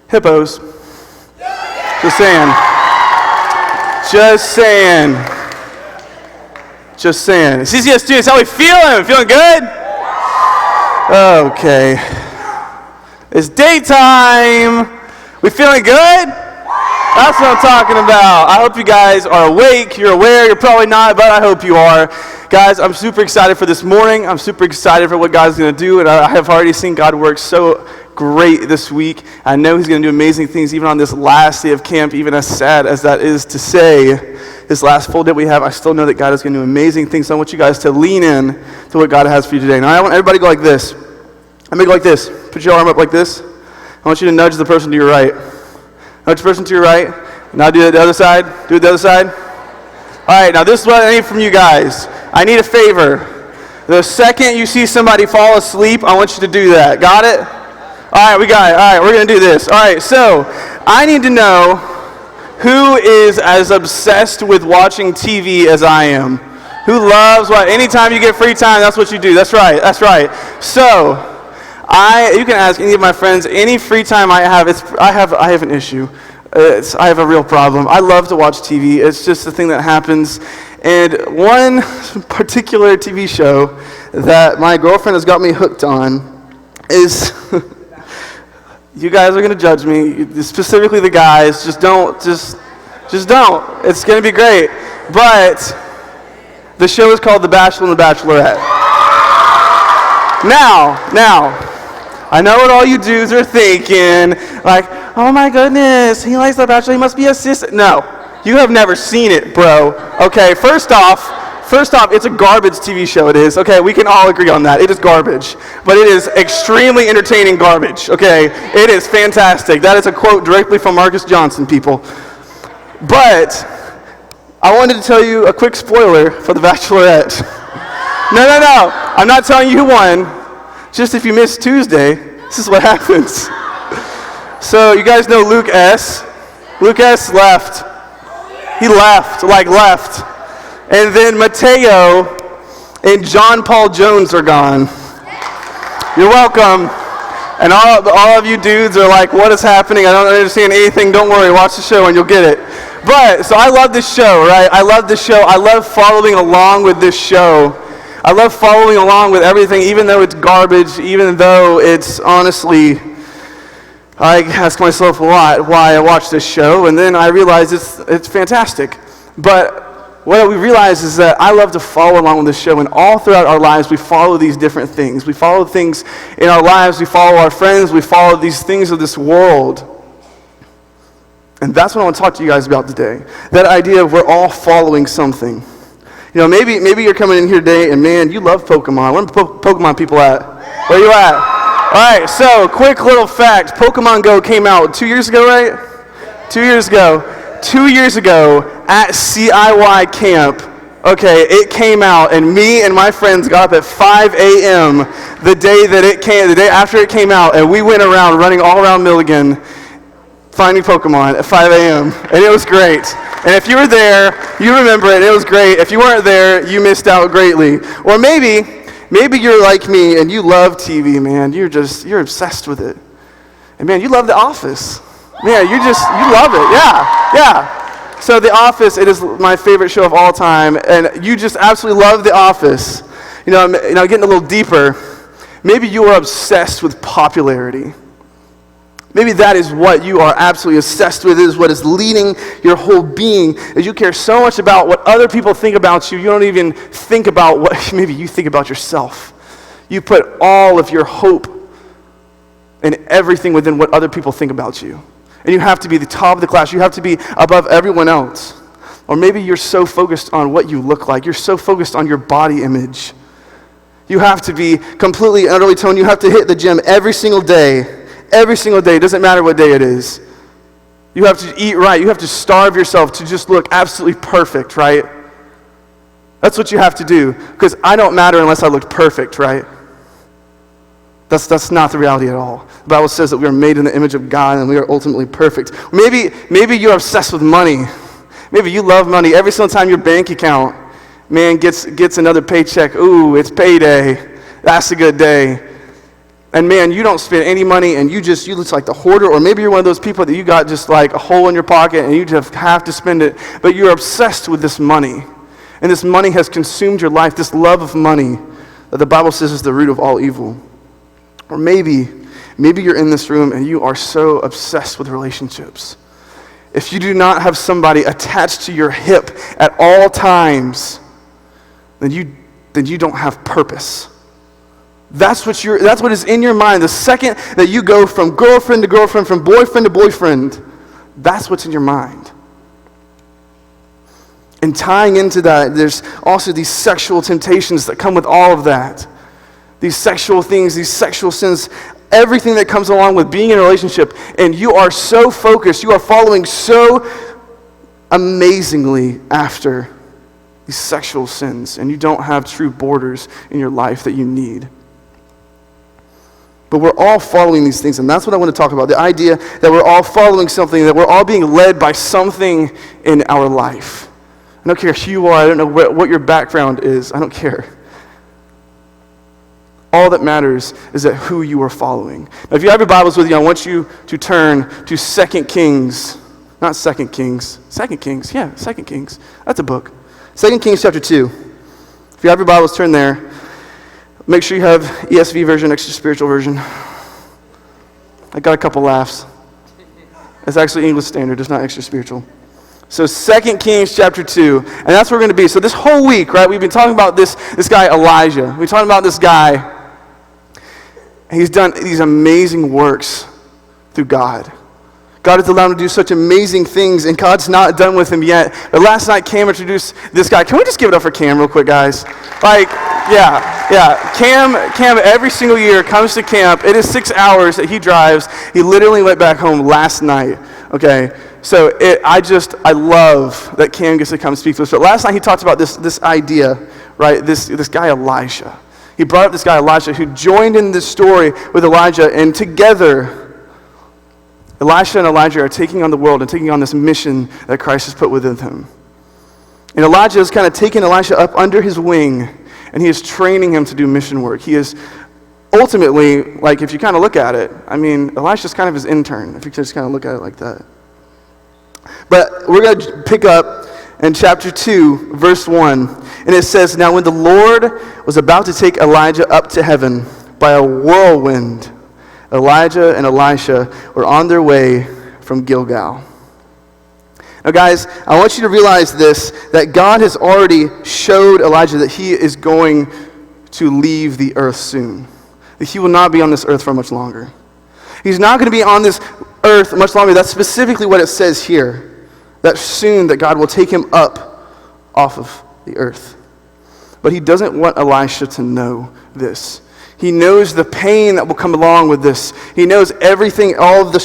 Hippos. Just saying. Just saying. Just saying. CCS students, how we feeling? Feeling good? Okay. It's daytime. We feeling good? That's what I'm talking about. I hope you guys are awake. You're aware. You're probably not, but I hope you are. Guys, I'm super excited for this morning. I'm super excited for what God's going to do, and I have already seen God work so great this week. I know He's going to do amazing things even on this last day of camp, even as sad as that is to say. This last full day we have, I still know that God is going to do amazing things. So I want you guys to lean in to what God has for you today. Now, I want everybody to go like this. I'm going to go like this. Put your arm up like this. I want you to nudge the person to your right. Nudge the person to your right. Now do it the other side. Do it the other side. All right, now this is what I need from you guys. I need a favor. The second you see somebody fall asleep, I want you to do that. Got it? All right, we got it. All right, we're going to do this. All right, so I need to know who is as obsessed with watching TV as I am. Who loves what? Anytime you get free time, that's what you do. That's right. That's right. So you can ask any of my friends, any free time I have, I have an issue. I have a real problem. I love to watch TV. It's just a thing that happens. And one particular TV show that my girlfriend has got me hooked on is, you guys are going to judge me, specifically the guys, just don't. It's going to be great. But the show is called The Bachelor and the Bachelorette. Now, I know what all you dudes are thinking, like, oh my goodness, he likes The Bachelor, he must be a sis. No, you have never seen it, bro. Okay, first off, it's a garbage TV show, it is. Okay, we can all agree on that. It is garbage, but it is extremely entertaining garbage, okay? It is fantastic. That is a quote directly from Marcus Johnson, people. But I wanted to tell you a quick spoiler for The Bachelorette. No, I'm not telling you who won. Just if you missed Tuesday, this is what happens. So you guys know Luke S. Luke S. left. He left. And then Mateo and John Paul Jones are gone. You're welcome. And all of you dudes are like, what is happening? I don't understand anything. Don't worry. Watch the show and you'll get it. But, so I love this show, right? I love this show. I love following along with this show. I love following along with everything, even though it's garbage, even though it's honestly, I ask myself a lot why I watch this show, and then I realize it's fantastic. But what we realize is that I love to follow along with this show, and all throughout our lives, we follow these different things. We follow things in our lives, we follow our friends, we follow these things of this world. And that's what I want to talk to you guys about today. That idea of we're all following something. You know, maybe you're coming in here today and man, you love Pokemon. Where are Pokemon people at? Where you at? All right, so quick little fact. Pokemon Go came out 2 years ago, right? 2 years ago. 2 years ago at CIY camp, okay, it came out and me and my friends got up at 5 a.m. the day after it came out, and we went around running all around Milligan finding Pokemon at 5 a.m. and it was great. And if you were there, you remember it. It was great. If you weren't there, you missed out greatly. Or maybe you're like me and you love TV, man. You're obsessed with it. And man, you love The Office. Man, you love it. Yeah. So The Office, it is my favorite show of all time, and you just absolutely love The Office. You know, getting a little deeper, maybe you are obsessed with popularity. Maybe that is what you are absolutely obsessed with, is what is leading your whole being, is you care so much about what other people think about you, you don't even think about what maybe you think about yourself. You put all of your hope and everything within what other people think about you. And you have to be the top of the class. You have to be above everyone else. Or maybe you're so focused on what you look like. You're so focused on your body image. You have to be completely and utterly toned. You have to hit the gym every single day. Every single day, it doesn't matter what day it is. You have to eat right. You have to starve yourself to just look absolutely perfect, right? That's what you have to do, because I don't matter unless I look perfect, right? That's not the reality at all. The Bible says that we are made in the image of God and we are ultimately perfect. Maybe you're obsessed with money. Maybe you love money. Every single time your bank account, man, gets another paycheck, ooh, it's payday. That's a good day. And man, you don't spend any money and you look like the hoarder, or maybe you're one of those people that you got just like a hole in your pocket and you just have to spend it, but you're obsessed with this money. And this money has consumed your life, this love of money that the Bible says is the root of all evil. Or maybe you're in this room and you are so obsessed with relationships. If you do not have somebody attached to your hip at all times, then you don't have purpose. That's what is in your mind. The second that you go from girlfriend to girlfriend, from boyfriend to boyfriend, that's what's in your mind. And tying into that, there's also these sexual temptations that come with all of that. These sexual things, these sexual sins, everything that comes along with being in a relationship. And you are so focused, you are following so amazingly after these sexual sins, and you don't have true borders in your life that you need. But we're all following these things, and that's what I want to talk about. The idea that we're all following something, that we're all being led by something in our life. I don't care who you are. I don't know what your background is. I don't care. All that matters is that who you are following. Now, if you have your Bibles with you, I want you to turn to 2 Kings. Not 2 Kings. 2 Kings. Yeah, 2 Kings. That's a book. 2 Kings chapter 2. If you have your Bibles, turn there. Make sure you have ESV version, extra spiritual version. I got a couple laughs. It's actually English Standard. It's not extra spiritual. So 2 Kings chapter 2. And that's where we're going to be. So this whole week, right, we've been talking about this guy Elijah. We've been talking about this guy. He's done these amazing works through God. God has allowed him to do such amazing things, and God's not done with him yet. But last night, Cam introduced this guy. Can we just give it up for Cam real quick, guys? Yeah. Cam every single year comes to camp. It is 6 hours that he drives. He literally went back home last night, okay? So I love that Cam gets to come speak to us. But last night he talked about this idea, right? This guy Elisha. He brought up this guy Elisha who joined in this story with Elijah, and together Elisha and Elijah are taking on the world and taking on this mission that Christ has put within him. And Elijah has kind of taken Elisha up under his wing, and he is training him to do mission work. He is ultimately, like, if you kind of look at it, I mean, Elisha's kind of his intern, if you just kind of look at it like that. But we're going to pick up in chapter 2, verse 1, and it says, "Now when the Lord was about to take Elijah up to heaven by a whirlwind, Elijah and Elisha were on their way from Gilgal." Now guys, I want you to realize this, that God has already showed Elijah that he is going to leave the earth soon. That he will not be on this earth for much longer. He's not going to be on this earth much longer. That's specifically what it says here. That soon that God will take him up off of the earth. But he doesn't want Elisha to know this. He knows the pain that will come along with this. He knows everything, all of the